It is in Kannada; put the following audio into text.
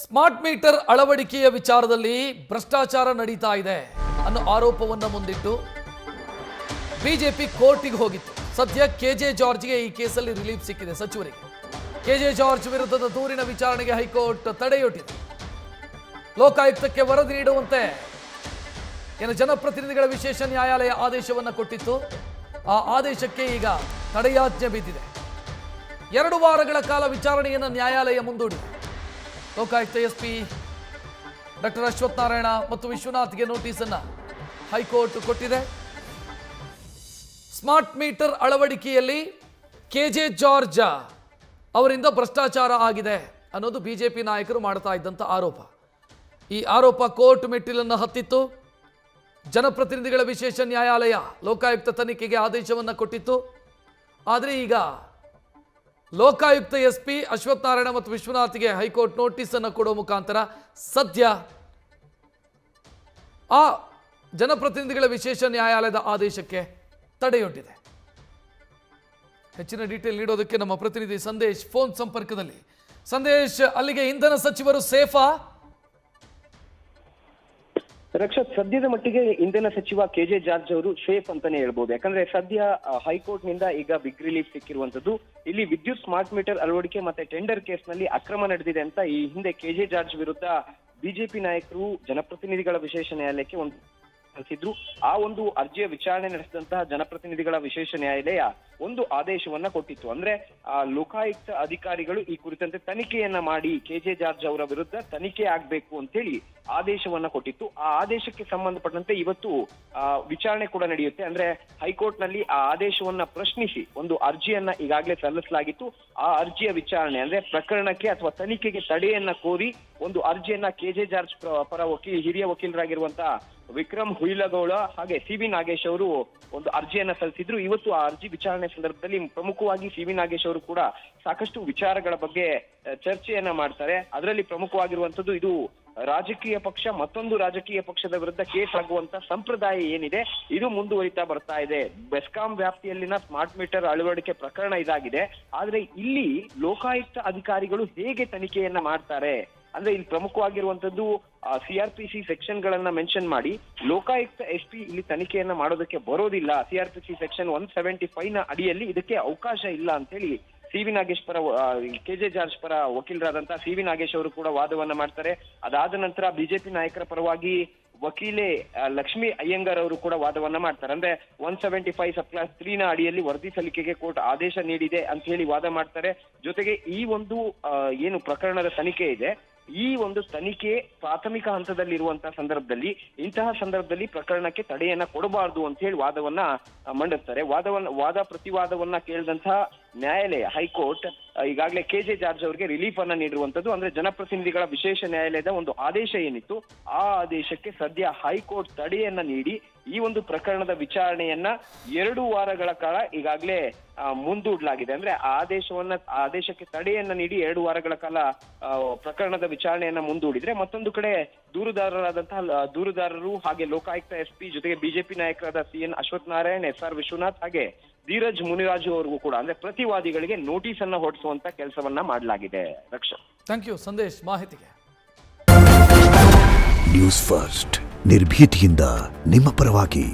ಸ್ಮಾರ್ಟ್ ಮೀಟರ್ ಅಳವಡಿಕೆಯ ವಿಚಾರದಲ್ಲಿ ಭ್ರಷ್ಟಾಚಾರ ನಡೀತಾ ಇದೆ ಅನ್ನೋ ಆರೋಪವನ್ನು ಮುಂದಿಟ್ಟು ಬಿಜೆಪಿ ಕೋರ್ಟಿಗೆ ಹೋಗಿತ್ತು. ಸದ್ಯ ಕೆಜೆ ಜಾರ್ಜ್ಗೆ ಈ ಕೇಸಲ್ಲಿ ರಿಲೀಫ್ ಸಿಕ್ಕಿದೆ. ಸಚಿವರಿಗೆ ಕೆಜೆ ಜಾರ್ಜ್ ವಿರುದ್ಧದ ದೂರಿನ ವಿಚಾರಣೆಗೆ ಹೈಕೋರ್ಟ್ ತಡೆಯೊಡ್ಡಿದೆ. ಲೋಕಾಯುಕ್ತಕ್ಕೆ ವರದಿ ನೀಡುವಂತೆ ಜನಪ್ರತಿನಿಧಿಗಳ ವಿಶೇಷ ನ್ಯಾಯಾಲಯ ಆದೇಶವನ್ನು ಕೊಟ್ಟಿತ್ತು. ಆ ಆದೇಶಕ್ಕೆ ಈಗ ತಡೆಯಾಜ್ಞೆ ಬಿದ್ದಿದೆ. 2 ವಾರಗಳ ಕಾಲ ವಿಚಾರಣೆಯನ್ನು ನ್ಯಾಯಾಲಯ ಮುಂದೂಡಿದೆ. ಲೋಕಾಯುಕ್ತ ಎಸ್ಪಿ ಡಾಕ್ಟರ್ ಅಶ್ವಥ್ ನಾರಾಯಣ ಮತ್ತು ವಿಶ್ವನಾಥ್ಗೆ ನೋಟಿಸನ್ನು ಹೈಕೋರ್ಟ್ ಕೊಟ್ಟಿದೆ. ಸ್ಮಾರ್ಟ್ ಮೀಟರ್ ಅಳವಡಿಕೆಯಲ್ಲಿ ಕೆಜೆ ಜಾರ್ಜ್ ಅವರಿಂದ ಭ್ರಷ್ಟಾಚಾರ ಆಗಿದೆ ಅನ್ನೋದು ಬಿಜೆಪಿ ನಾಯಕರು ಮಾಡ್ತಾ ಇದ್ದಂಥ ಆರೋಪ. ಈ ಆರೋಪ ಕೋರ್ಟ್ ಮೆಟ್ಟಿಲನ್ನು ಹತ್ತಿತ್ತು. ಜನಪ್ರತಿನಿಧಿಗಳ ವಿಶೇಷ ನ್ಯಾಯಾಲಯ ಲೋಕಾಯುಕ್ತ ತನಿಖೆಗೆ ಆದೇಶವನ್ನು ಕೊಟ್ಟಿತ್ತು. ಆದರೆ ಈಗ ಲೋಕಾಯುಕ್ತ ಎಸ್ಪಿ ಅಶ್ವಥ್ ನಾರಾಯಣ ಮತ್ತು ವಿಶ್ವನಾಥ್ಗೆ ಹೈಕೋರ್ಟ್ ನೋಟಿಸನ್ನು ಕೊಡೋ ಮುಖಾಂತರ ಸದ್ಯ ಆ ಜನಪ್ರತಿನಿಧಿಗಳ ವಿಶೇಷ ನ್ಯಾಯಾಲಯದ ಆದೇಶಕ್ಕೆ ತಡೆಯೊಡ್ಡಿದೆ. ಹೆಚ್ಚಿನ ಡೀಟೇಲ್ ನೀಡೋದಕ್ಕೆ ನಮ್ಮ ಪ್ರತಿನಿಧಿ ಸಂದೇಶ್ ಫೋನ್ ಸಂಪರ್ಕದಲ್ಲಿ. ಸಂದೇಶ್, ಅಲ್ಲಿಗೆ ಇಂಧನ ಸಚಿವರು ಸೇಫಾ? ರಕ್ಷತ್, ಸದ್ಯದ ಮಟ್ಟಿಗೆ ಇಂಧನ ಸಚಿವ ಕೆಜೆ ಜಾರ್ಜ್ ಅವರು ಸೇಫ್ ಅಂತಾನೆ ಹೇಳ್ಬೋದು. ಯಾಕಂದ್ರೆ ಸದ್ಯ ಹೈಕೋರ್ಟ್ ನಿಂದ ಈಗ ಬಿಗ್ ರಿಲೀಫ್ ಸಿಕ್ಕಿರುವಂತದ್ದು. ಇಲ್ಲಿ ವಿದ್ಯುತ್ ಸ್ಮಾರ್ಟ್ ಮೀಟರ್ ಅಳವಡಿಕೆ ಮತ್ತೆ ಟೆಂಡರ್ ಕೇಸ್ ನಲ್ಲಿ ಅಕ್ರಮ ನಡೆದಿದೆ ಅಂತ ಈ ಹಿಂದೆ ಕೆಜೆ ಜಾರ್ಜ್ ವಿರುದ್ಧ ಬಿಜೆಪಿ ನಾಯಕರು ಜನಪ್ರತಿನಿಧಿಗಳ ವಿಶೇಷ ನ್ಯಾಯಾಲಯಕ್ಕೆ ಸಲ್ಲಿಸಿದ್ರು. ಆ ಒಂದು ಅರ್ಜಿಯ ವಿಚಾರಣೆ ನಡೆಸಿದಂತಹ ಜನಪ್ರತಿನಿಧಿಗಳ ವಿಶೇಷ ನ್ಯಾಯಾಲಯ ಒಂದು ಆದೇಶವನ್ನ ಕೊಟ್ಟಿತ್ತು. ಅಂದ್ರೆ ಲೋಕಾಯುಕ್ತ ಅಧಿಕಾರಿಗಳು ಈ ಕುರಿತಂತೆ ತನಿಖೆಯನ್ನ ಮಾಡಿ ಕೆಜೆ ಜಾರ್ಜ್ ಅವರ ವಿರುದ್ಧ ತನಿಖೆ ಆಗ್ಬೇಕು ಅಂತ ಹೇಳಿ ಆದೇಶವನ್ನ ಕೊಟ್ಟಿತ್ತು. ಆ ಆದೇಶಕ್ಕೆ ಸಂಬಂಧಪಟ್ಟಂತೆ ಇವತ್ತು ವಿಚಾರಣೆ ಕೂಡ ನಡೆಯುತ್ತೆ. ಅಂದ್ರೆ ಹೈಕೋರ್ಟ್ ನಲ್ಲಿ ಆ ಆದೇಶವನ್ನ ಪ್ರಶ್ನಿಸಿ ಒಂದು ಅರ್ಜಿಯನ್ನ ಈಗಾಗಲೇ ಸಲ್ಲಿಸಲಾಗಿತ್ತು. ಆ ಅರ್ಜಿಯ ವಿಚಾರಣೆ ಅಂದ್ರೆ ಪ್ರಕರಣಕ್ಕೆ ಅಥವಾ ತನಿಖೆಗೆ ತಡೆಯನ್ನ ಕೋರಿ ಒಂದು ಅರ್ಜಿಯನ್ನ ಕೆಜೆ ಜಾರ್ಜ್ ಪರ ಹಿರಿಯ ವಕೀಲರಾಗಿರುವಂತಹ ವಿಕ್ರಮ್ ಹುಯಿಲಗೋಳ ಹಾಗೆ ಸಿ.ವಿ. ನಾಗೇಶ್ ಅವರು ಒಂದು ಅರ್ಜಿಯನ್ನ ಸಲ್ಲಿಸಿದ್ರು. ಇವತ್ತು ಆ ಅರ್ಜಿ ವಿಚಾರಣೆ ಸಂದರ್ಭದಲ್ಲಿ ಪ್ರಮುಖವಾಗಿ ಸಿ.ವಿ. ನಾಗೇಶ್ ಅವರು ಕೂಡ ಸಾಕಷ್ಟು ವಿಚಾರಗಳ ಬಗ್ಗೆ ಚರ್ಚೆಯನ್ನ ಮಾಡ್ತಾರೆ. ಅದರಲ್ಲಿ ಪ್ರಮುಖವಾಗಿರುವಂತದ್ದು ಇದು ರಾಜಕೀಯ ಪಕ್ಷ ಮತ್ತೊಂದು ರಾಜಕೀಯ ಪಕ್ಷದ ವಿರುದ್ಧ ಕೇಸ್ ಆಗುವಂತ ಸಂಪ್ರದಾಯ ಏನಿದೆ ಇದು ಮುಂದುವರಿತಾ ಬರ್ತಾ ಇದೆ. ಬೆಸ್ಕಾಂ ವ್ಯಾಪ್ತಿಯಲ್ಲಿನ ಸ್ಮಾರ್ಟ್ ಮೀಟರ್ ಅಳವಡಿಕೆ ಪ್ರಕರಣ ಇದಾಗಿದೆ. ಆದ್ರೆ ಇಲ್ಲಿ ಲೋಕಾಯುಕ್ತ ಅಧಿಕಾರಿಗಳು ಹೇಗೆ ತನಿಖೆಯನ್ನ ಮಾಡ್ತಾರೆ ಅಂದ್ರೆ ಇಲ್ಲಿ ಪ್ರಮುಖವಾಗಿರುವಂತದ್ದು ಸಿಆರ್ಪಿಸಿ ಸೆಕ್ಷನ್ ಗಳನ್ನ ಮೆನ್ಷನ್ ಮಾಡಿ ಲೋಕಾಯುಕ್ತ ಎಸ್ಪಿ ಇಲ್ಲಿ ತನಿಖೆಯನ್ನ ಮಾಡೋದಕ್ಕೆ ಬರೋದಿಲ್ಲ. ಸಿಆರ್ಪಿಸಿ ಸೆಕ್ಷನ್ 175 ನ ಅಡಿಯಲ್ಲಿ ಇದಕ್ಕೆ ಅವಕಾಶ ಇಲ್ಲ ಅಂತ ಹೇಳಿ ಸಿ.ವಿ. ನಾಗೇಶ್ ಪರ ಕೆಜೆ ಜಾರ್ಜ್ ಪರ ವಕೀಲರಾದಂತಹ ಸಿ.ವಿ. ನಾಗೇಶ್ ಅವರು ಕೂಡ ವಾದವನ್ನ ಮಾಡ್ತಾರೆ. ಅದಾದ ನಂತರ ಬಿಜೆಪಿ ನಾಯಕರ ಪರವಾಗಿ ವಕೀಲೆ ಲಕ್ಷ್ಮಿ ಅಯ್ಯಂಗಾರ್ ಅವರು ಕೂಡ ವಾದವನ್ನ ಮಾಡ್ತಾರೆ. ಅಂದ್ರೆ 175 ಸಬ್ ಕ್ಲಾಸ್ 3 ನ ಅಡಿಯಲ್ಲಿ ವರದಿ ಸಲ್ಲಿಕೆಗೆ ಕೋರ್ಟ್ ಆದೇಶ ನೀಡಿದೆ ಅಂತ ಹೇಳಿ ವಾದ ಮಾಡ್ತಾರೆ. ಜೊತೆಗೆ ಈ ಒಂದು ಏನು ಪ್ರಕರಣದ ತನಿಖೆ ಇದೆ ಈ ಒಂದು ತನಿಖೆ ಪ್ರಾಥಮಿಕ ಹಂತದಲ್ಲಿರುವಂತಹ ಸಂದರ್ಭದಲ್ಲಿ ಇಂತಹ ಸಂದರ್ಭದಲ್ಲಿ ಪ್ರಕರಣಕ್ಕೆ ತಡೆಯನ್ನ ಕೊಡಬಾರದು ಅಂತ ಹೇಳಿ ವಾದವನ್ನ ಮಂಡಿಸ್ತಾರೆ. ವಾದ ಪ್ರತಿವಾದವನ್ನ ಕೇಳಿದಂತಹ ನ್ಯಾಯಾಲಯ ಹೈಕೋರ್ಟ್ ಈಗಾಗಲೇ ಕೆಜೆ ಜಾರ್ಜ್ ಅವರಿಗೆ ರಿಲೀಫ್ ಅನ್ನ ನೀಡಿರುವಂತದ್ದು. ಅಂದ್ರೆ ಜನಪ್ರತಿನಿಧಿಗಳ ವಿಶೇಷ ನ್ಯಾಯಾಲಯದ ಒಂದು ಆದೇಶ ಏನಿತ್ತು ಆ ಆದೇಶಕ್ಕೆ ಸದ್ಯ ಹೈಕೋರ್ಟ್ ತಡೆಯನ್ನ ನೀಡಿ ಈ ಒಂದು ಪ್ರಕರಣದ ವಿಚಾರಣೆಯನ್ನ 2 ವಾರಗಳ ಕಾಲ ಈಗಾಗಲೇ ಮುಂದೂಡಲಾಗಿದೆ. ಅಂದ್ರೆ ಆದೇಶಕ್ಕೆ ತಡೆಯನ್ನ ನೀಡಿ 2 ವಾರಗಳ ಕಾಲ ಪ್ರಕರಣದ ವಿಚಾರಣೆಯನ್ನ ಮುಂದೂಡಿದ್ರೆ, ಮತ್ತೊಂದು ಕಡೆ ದೂರುದಾರರು ಹಾಗೆ ಲೋಕಾಯುಕ್ತ ಎಸ್ಪಿ ಜೊತೆಗೆ ಬಿಜೆಪಿ ನಾಯಕರಾದ ಸಿ.ಎನ್. ಅಶ್ವಥ್ ನಾರಾಯಣ್, ಎಸ್.ಆರ್. ವಿಶ್ವನಾಥ್ ಹಾಗೆ ಧೀರಜ್ ಮುನಿರಾಜು ಅವರಿಗೂ ಕೂಡ ಅಂದ್ರೆ ಪ್ರತಿವಾದಿಗಳಿಗೆ ನೋಟಿಸ್ ಅನ್ನ ಹೊರಡಿಸುವಂತ ಕೆಲಸವನ್ನ ಮಾಡಲಾಗಿದೆ. ರಕ್ಷಾ, ಥ್ಯಾಂಕ್ ಯು ಸಂದೇಶ್ ಮಾಹಿತಿಗೆ. ನ್ಯೂಸ್ ಫಸ್ಟ್ ನಿರ್ಭೀತಿಯಿಂದ ನಿಮ್ಮ ಪರವಾಗಿ.